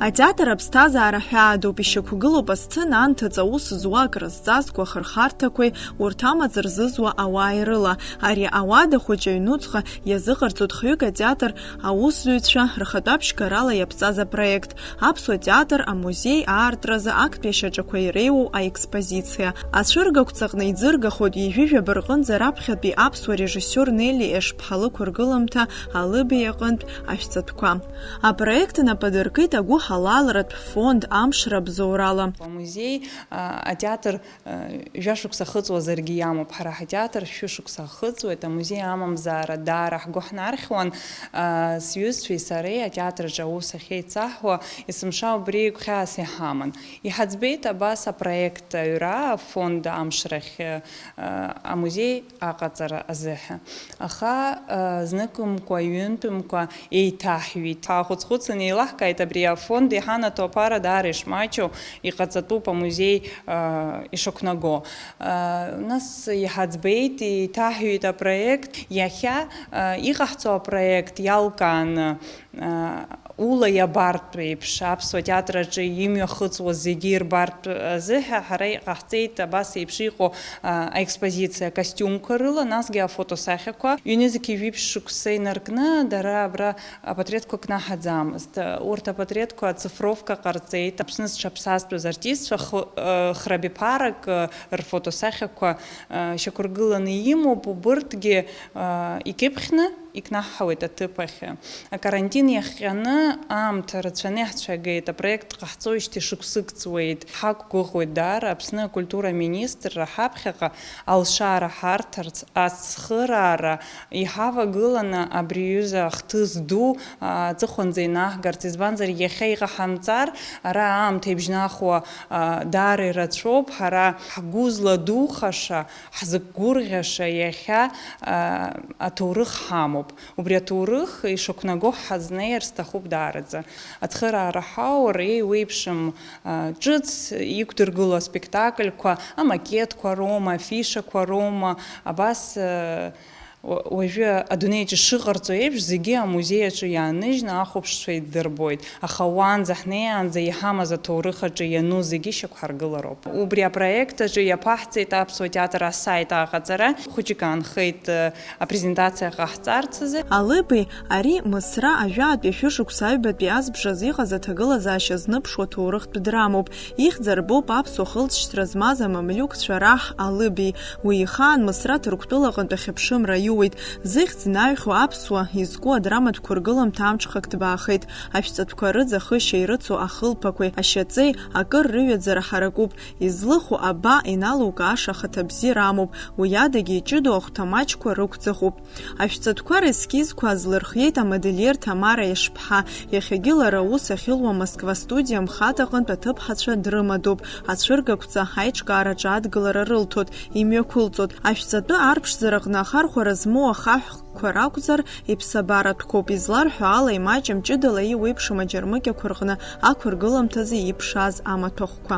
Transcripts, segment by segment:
Атеатр аԥсҭазаара ҳәаадоуп, ишьақәгылоуп асцена анҭыҵ аус зуа акрызҵазкуа хырхарҭақәеи урҭ амаҵ рзызуа ауааи рыла. Ари ауада хәыҷ аҩнуҵҟа иазыҟарҵоит хҩык атеатр аусзуҩцәа рхатәы ԥшьгарала иаԥҵаз апроект. Аԥсуа театр амузеи аартразы актәи ашьаҿақәа иреиуоу аекспозициа. Ацәыргақәҵаҟны иӡыргахоит ижәижәаба рҟынӡа раԥхьатәи аԥсуа режиссиор Нели Ешԥҳа лықәыргыламҭа Алыби иҟынтә ашәҵатәқәа. Апроект нападыркит агәы ҳалалратә фонд амшра бзоурала. Амузеи атеатр жәашықәса хыҵуазаргьы иамоуп. Ҳара ҳатеатр шәышықәса хыҵуеит, амузеи амамзаара даара ҳгәы ҳнархьуан сҩызцәеи сареи атеатраҿы аус ахьеицаҳуа есымша убри гәхьаас иҳаман. Иҳаӡбеит абас апроект аҩра афонд амшрахь амузеи аҟаҵара азыҳәа. Аха зныкымкәа, ҩынтәымкәа еиҭаҳҩит. Ҳахәыц-хәыцын еилаҳкааит абри афонд иҳанаҭо аԥара даара ишмаҷу, иҟаҵатәуп амузеи ишақәнаго. Нас иҳаӡбеит, еиҭаҳҩит апроект. Иахьа иҟаҳҵо апроект иалкаан ула иабартә еиԥш аԥсуа театраҿы имҩахыҵуаз зегьы ирбартә азыҳәа ҳара иҟаҳҵеит абас еиԥш иҟоу аекспозициа костюмқәа рыла, насгьы афотосахьақәа. Ҩынызқьи жәиԥшь шықәса инаркны дара абра апатреҭқәа кнаҳаӡамызт. Урҭ апатреҭқәа ацифровка ҟарҵеит. Аԥсны зҽаԥсазтәыз артистцәа храбиԥарак рфотосахьақәа шьақәыргыланы имоуп, убырҭгьы икьыԥхьны икнаҳҳауеит аҭыԥ ахь. Акарантин иахҟьаны аамҭа рацәаны иаҳцәагеит, апроект ҟаҳҵоижьҭеи шықәсык ҵуеит. Ҳақәгәыӷуеит даара Аԥсны акультура министрра ҳаԥхьаҟа алшара ҳарҭарц, ацхыраара иҳавагыланы абри аҩыза ахҭыс ду аҵыхәанӡа инаҳгарц. Избанзар иахьа иҟаҳамҵар, ара аамҭа ибжьнахуа даара ирацәоуп. Ҳара ҳгәы зладухаша, ҳзықәгәырӷьаша иахьа аҭоурых ҳамоуп. Убри аҭоурых ишақәнаго ҳазнеир сҭахуп даараӡа. Ацхыраара ҳаур еиуеиԥшым ҿыц иқәдыргыло аспектакльқәа, амакетқәа роума, афишақәа роума, абас уажәы адунеиаҿы шыҟарҵо еиԥш зегьы амузеи аҿы иааныжьны ахәаԥшцәа иддырбоит. Аха уанӡа ҳнеиаанӡа иҳамаз аҭоурых аҿы иану зегьы шьақәҳаргылароуп. Убри апроект аҿы иаԥаҳҵеит аԥсуа театр асайт аҟаҵара. Хәыҷык аанхеит апрезентациа ҟаҳҵарц азы. Алыби ари Мысра ажәаатәи ашәышықәса аҩбатәи азбжаз иҟаз аҭагылазаашьа зныԥшуа ҭоурыхтә драмоуп. Ихьӡ арбоуп аԥсуа хылҵшьҭра змаз амамлиуқцәа раҳ Алыби. Уи ихаан Мысра Ҭырқәтәылаҟынтә ахьыԥшымра иууеит. Зыхьӡ наҩхьо аԥсуа изку адраматә қәыргыламҭа амҽхак ҭбаахеит. Ашәҵатәқәа рыӡ ахышьа ирыцу ахылԥақәеи ашьаҵеи акыр рыҩаӡара ҳаракуп. Излыху аба иналукааша ахаҭабзиара амоуп. Уи адагьы иҷыдоу ахәҭамаҷқәа рықәӡахуп. Ашәҵатәқәа рескизқәа азлырхиеит амодельер Тамара Ешԥҳа. Иахьагьы лара аус ахьылуа Москва студиа мхаҭаҟынтә аҭыԥҳацәа дрымадоуп. Ацәыргақәҵа ҳаиҿкаараҿы адгылара рылҭоит, имҩақәылҵоит. Ашәҵатәы арԥшӡараҟны ахархәара змоу ахаҳәқәа ракәзар иԥсабаратәқәоуп. Изларҳәо ала имаҷым ҷыдала иуеиԥшым аџьармыкьақәа рҟны ақәыргыламҭазы иԥшааз амаҭәахәқәа.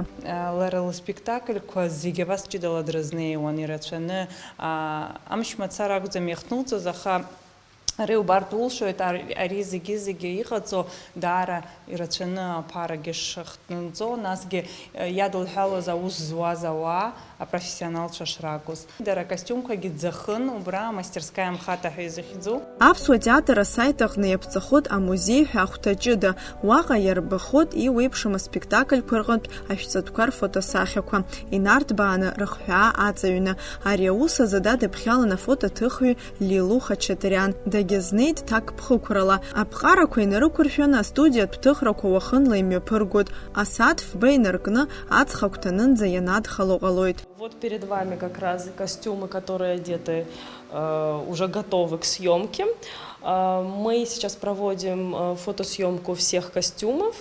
Лара лспектакльқәа зегьы абас ҷыдала дрызнеиуан ирацәаны. Амч мацара акәӡам иахҭнылҵоз, аха ари убартә улшоит, ари зегьы иҟаҵо даара ирацәаны аԥарагьы шахҭнылҵо, насгьы иадылҳәалоз аус зуаз ауаа апрофессионалцәа шракәыз. Дара акостиумқәагьы ӡахын, убра амастерскаиа мхаҭа ҳәа изыхьӡу. Аԥсуа театр асайт аҟны иаԥҵахоит амузеи ҳәа ахәҭаҷыда. Уаҟа иарбахоит иуеиԥшым аспектакльқәа рҟынтә ашәҵатәқәа рфотосахьақәа, инарҭбааны рыхҳәаа аҵаҩны. Ари аус азы дадыԥхьалан афотоҭыхҩы Лилу Хачатриан. Дагьазнеит ҭакԥхықәрала. Аԥҟарақәа инарықәыршәаны астудиатә ҭыхрақәа уахынла имҩаԥыргоит. Асааҭ фба инаркны аҵх агәҭанынӡа ианадхало ҟалоит. Вот перед вами как раз костюмы, которые одеты, уже готовы к съемке. Мы сейчас проводим фотосъемку всех костюмов.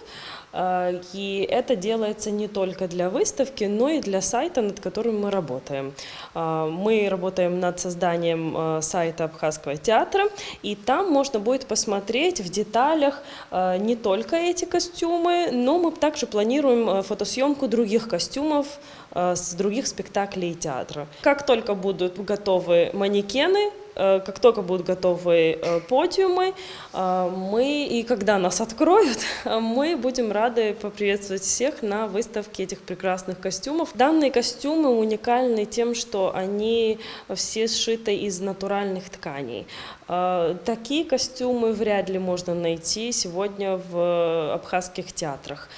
И это делается не только для выставки, но и для сайта, над которым мы работаем. Мы работаем над созданием сайта Абхазского театра, и там можно будет посмотреть в деталях не только эти костюмы, но мы также планируем фотосъемку других костюмов с других спектаклей театра. Как только будут готовы манекены, как только будут готовы подиумы, и когда нас откроют, мы будем рады поприветствовать всех на выставке этих прекрасных костюмов. Данные костюмы уникальны тем, что они все сшиты из натуральных тканей. Такие костюмы вряд ли можно найти сегодня в абхазских театрах.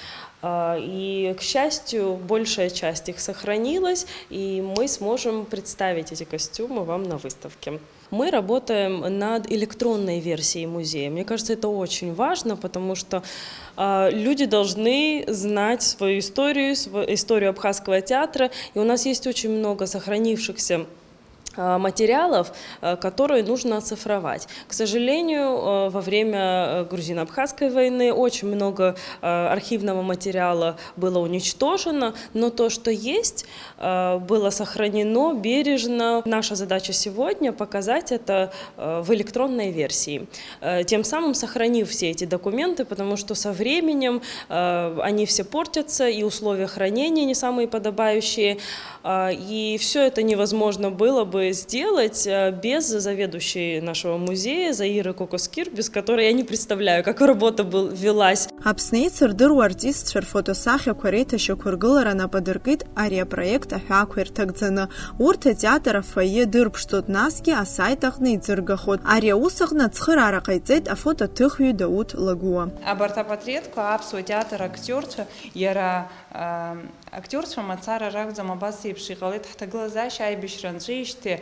И, к счастью, большая часть их сохранилась, и мы сможем представить эти костюмы вам на выставке. Мы работаем над электронной версией музея. Мне кажется, это очень важно, потому что люди должны знать свою историю абхазского театра, и у нас есть очень много сохранившихся материалов, которые нужно оцифровать. К сожалению, во время грузино-абхазской войны очень много архивного материала было уничтожено, но то, что есть, было сохранено бережно. Наша задача сегодня показать это в электронной версии, тем самым сохранив все эти документы, потому что со временем они все портятся, и условия хранения не самые подобающие, и все это невозможно было бы сделать без заведующей нашего музея Заиры Кокоскир, без которой я не представляю, как работа велась. Аԥсны ицырдыруа артистцәа рфотосахьақәа реиҭашьақәыргылара нападыркит ари апроект аҳәақәа ирҭагӡаны. Урҭ атеатр афойе дырԥшӡоит, насгьы асайт аҟны иӡыргахоит. Ари аус аҟны ацхыраара ҟаиҵеит афотоҭыхҩы Дауҭ Лагуа. Абарҭ апатреҭқәа аԥсуа театр актиорцәа, иара актиорцәа мацара ракәӡам, абас еиԥш иҟалеит ҳҭагылазаашьа аибашьра анҵәеижьҭеи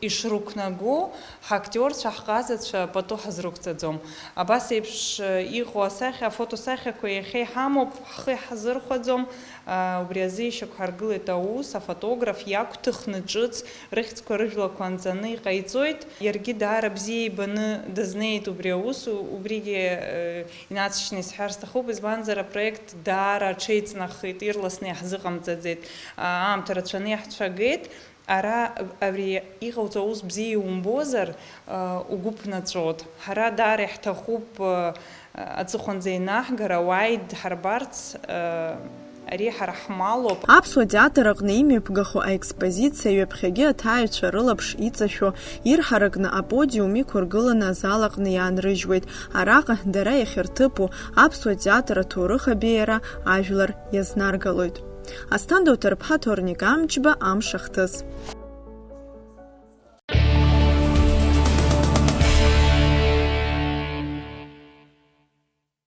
ишрықәнаго ҳактиорцәа, ҳҟазацәа пату ҳазрықәҵаӡом. Абас еиԥш иҟоу асахьа, афотосахьақәа иахьа иҳамоуп, ҳхы иҳзырхәаӡом. Убри азы ишьақәҳаргылеит аус, афотограф иақәҭыхны ҿыц, рыхьӡқәа рыжәлақәа анҵаны иҟаиҵоит. Иаргьы даара бзиа ибаны дазнеит убри аус, убригьы инацшьны исҳәар сҭахуп, избанзар апроект даара аҽеиҵнахит, ирласны иаҳзыҟамҵаӡеит, аамҭа рацәаны иаҳцәагеит. Ара абри иҟауҵо аус бзиа иумбозар, угәы ԥнаҵәоит. Ҳара даара иҳҭахуп аҵыхәанӡа инаҳгара, ауааи дҳарбарц, ари ҳара ҳмалоуп. Аԥсуа театр аҟны имҩаԥгахо аекспозициа ҩаԥхьагьы аҭааҩцәа рылаԥш иҵашәо, ирҳаракны аподиум иқәыргыланы азал аҟны иаанрыжьуеит. Араҟа дара иахьырҭыԥу аԥсуа театр аҭоурых абеиара ажәлар иазнаргалоит. Асҭанда Уҭарԥҳа, Ҭорник Амҷба, Амш ахҭыс.